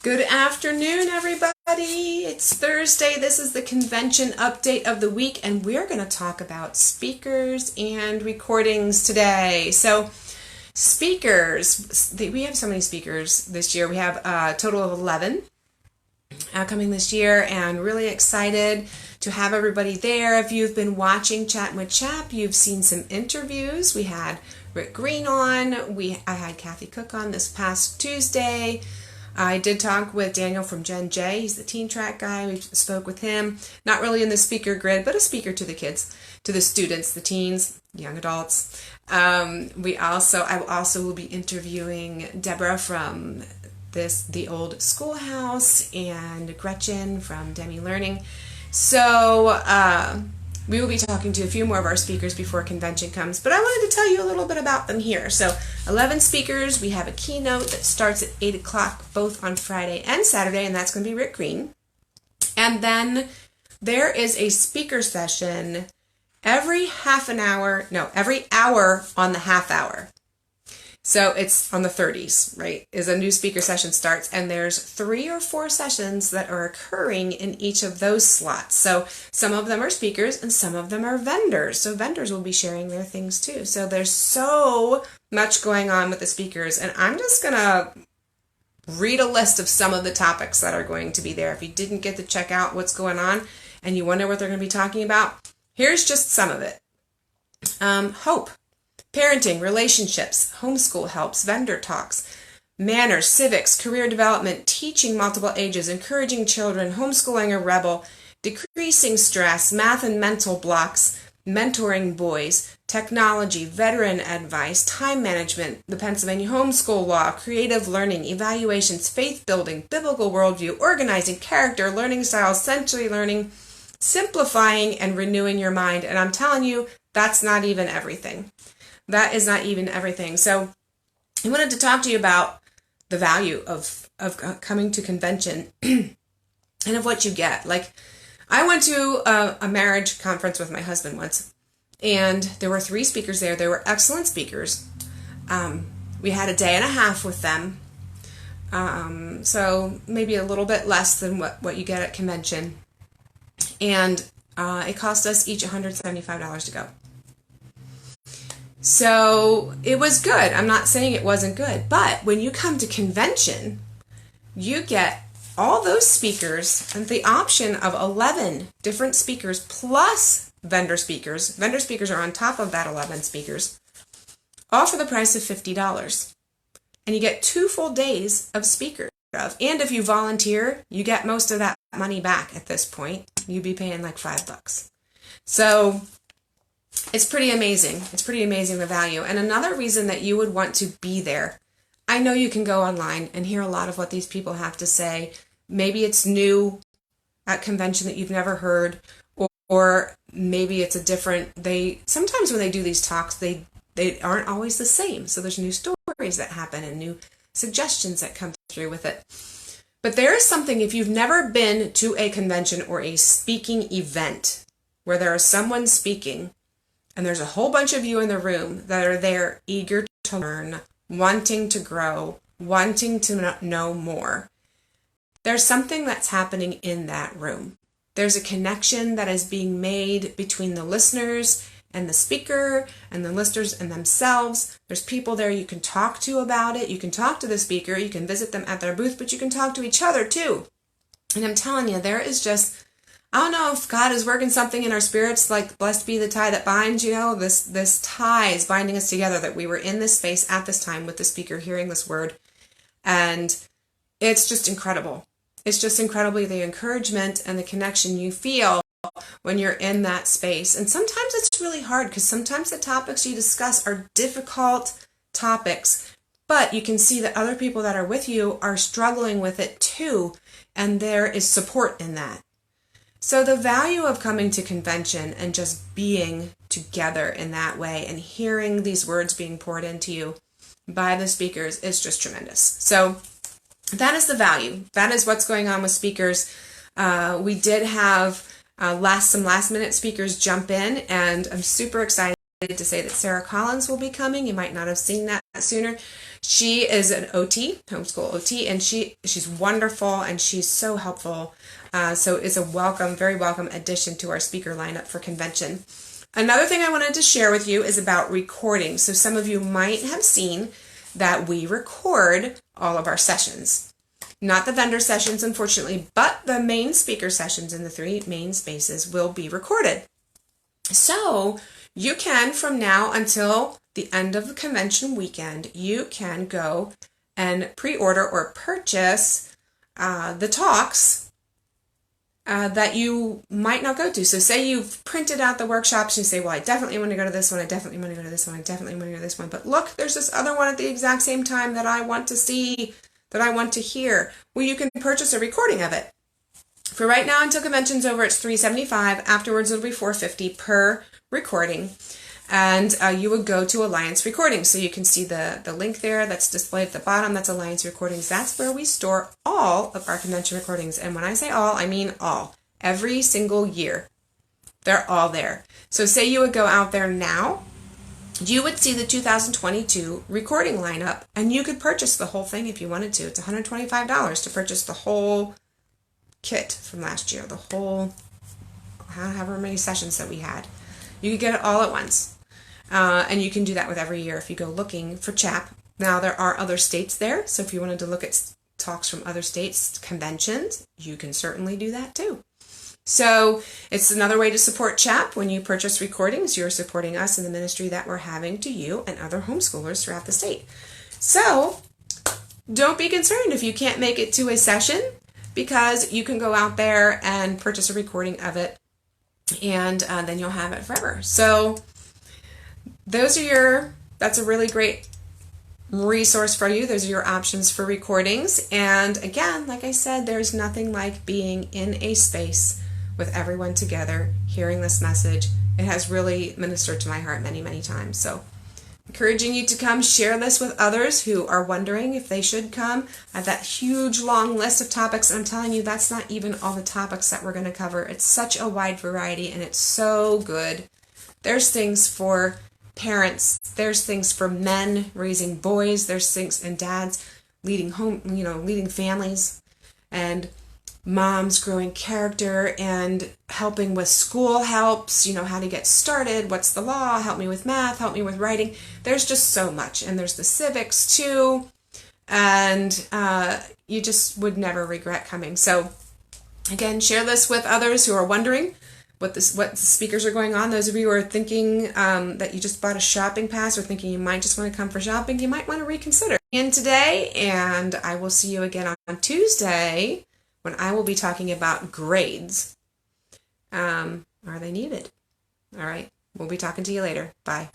Good afternoon, everybody. It's Thursday. This is the convention update of the week, and we're going to talk about speakers and recordings today. So, speakers, we have so many speakers this year. We have a total of 11 coming this year, and really excited to have everybody there. If you've been watching Chattin with CHAP, you've seen some interviews. We had Rick Green on. I had Kathy Cook on this past Tuesday. I did talk with Daniel from Gen J. He's the teen track guy. We spoke with him. Not really in the speaker grid, but a speaker to the kids, to the students, the teens, young adults. I also will be interviewing Deborah from the old schoolhouse and Gretchen from Demi Learning. So we will be talking to a few more of our speakers before convention comes, but I wanted to tell you a little bit about them here. So 11 speakers. We have a keynote that starts at 8 o'clock both on Friday and Saturday, and that's going to be Rick Green. And then there is a speaker session every hour on the half hour. So it's on the 30s, right, is a new speaker session starts, and there's 3 or 4 sessions that are occurring in each of those slots. So some of them are speakers and some of them are vendors. So vendors will be sharing their things too. So there's so much going on with the speakers, and I'm just going to read a list of some of the topics that are going to be there. If you didn't get to check out what's going on and you wonder what they're going to be talking about, here's just some of it. Hope. Parenting, relationships, homeschool helps, vendor talks, manners, civics, career development, teaching multiple ages, encouraging children, homeschooling a rebel, decreasing stress, math and mental blocks, mentoring boys, technology, veteran advice, time management, the Pennsylvania homeschool law, creative learning, evaluations, faith building, biblical worldview, organizing, character, learning styles, sensory learning, simplifying, and renewing your mind. And I'm telling you, that's not even everything. That is not even everything. So I wanted to talk to you about the value of coming to convention and of what you get. Like, I went to a marriage conference with my husband once, and there were 3 speakers there. They were excellent speakers. We had a day and a half with them, so maybe a little bit less than what you get at convention. And it cost us each $175 to go. So it was good. I'm not saying it wasn't good, but when you come to convention, you get all those speakers and the option of 11 different speakers plus vendor speakers. Vendor speakers are on top of that 11 speakers, all for the price of $50. And you get 2 full days of speakers. And if you volunteer, you get most of that money back at this point. You'd be paying like $5. So it's pretty amazing. It's pretty amazing, the value. And another reason that you would want to be there, I know you can go online and hear a lot of what these people have to say. Maybe it's new at convention that you've never heard, or maybe it's a different, sometimes when they do these talks, they aren't always the same. So there's new stories that happen and new suggestions that come through with it. But there is something, if you've never been to a convention or a speaking event where there is someone speaking, and there's a whole bunch of you in the room that are there eager to learn, wanting to grow, wanting to know more. There's something that's happening in that room. There's a connection that is being made between the listeners and the speaker and the listeners and themselves. There's people there you can talk to about it. You can talk to the speaker. You can visit them at their booth, but you can talk to each other too. And I'm telling you, there is just, I don't know if God is working something in our spirits, like blessed be the tie that binds, this tie is binding us together, that we were in this space at this time with the speaker hearing this word. And it's just incredible. It's just incredibly the encouragement and the connection you feel when you're in that space. And sometimes it's really hard because sometimes the topics you discuss are difficult topics, but you can see that other people that are with you are struggling with it too. And there is support in that. So the value of coming to convention and just being together in that way and hearing these words being poured into you by the speakers is just tremendous. So that is the value. That is what's going on with speakers. We did have some last minute speakers jump in, and I'm super excited to say that Sarah Collins will be coming. You might not have seen that sooner. She is an OT, homeschool OT, and she's wonderful and she's so helpful. So it's a very welcome addition to our speaker lineup for convention. Another thing I wanted to share with you is about recording. So some of you might have seen that we record all of our sessions. Not the vendor sessions, unfortunately, but the main speaker sessions in the 3 main spaces will be recorded. So you can, from now until the end of the convention weekend, you can go and pre-order or purchase the talks that you might not go to. So say you've printed out the workshops and you say, well, I definitely want to go to this one, I definitely want to go to this one, I definitely want to go to this one, but look, there's this other one at the exact same time that I want to see, that I want to hear. Well, you can purchase a recording of it. For right now, until convention's over, it's $375. Afterwards, it'll be $450 per recording. And you would go to Alliance Recordings. So you can see the link there that's displayed at the bottom. That's Alliance Recordings. That's where we store all of our convention recordings. And when I say all, I mean all. Every single year. They're all there. So say you would go out there now, you would see the 2022 recording lineup, and you could purchase the whole thing if you wanted to. It's $125 to purchase the whole kit from last year, the whole, however many sessions that we had. You could get it all at once. And you can do that with every year if you go looking for CHAP. Now, there are other states there, so if you wanted to look at talks from other states, conventions, you can certainly do that too. So it's another way to support CHAP. When you purchase recordings, you're supporting us in the ministry that we're having to you and other homeschoolers throughout the state. So don't be concerned if you can't make it to a session, because you can go out there and purchase a recording of it, and then you'll have it forever. So that's a really great resource for you. Those are your options for recordings. And again, like I said, there's nothing like being in a space with everyone together, hearing this message. It has really ministered to my heart many, many times. So encouraging you to come share this with others who are wondering if they should come. I have that huge long list of topics, and I'm telling you, that's not even all the topics that we're going to cover. It's such a wide variety, and it's so good. There's things for parents, there's things for men raising boys, there's things, and dads leading leading families, and moms growing character and helping with school helps, how to get started, what's the law, help me with math, help me with writing. There's just so much. And there's the civics too, and you just would never regret coming. So again, share this with others who are wondering what the speakers are going on. Those of you who are thinking that you just bought a shopping pass, or thinking you might just want to come for shopping, you might want to reconsider. And today, and I will see you again on Tuesday, when I will be talking about grades. Are they needed? All right. We'll be talking to you later. Bye.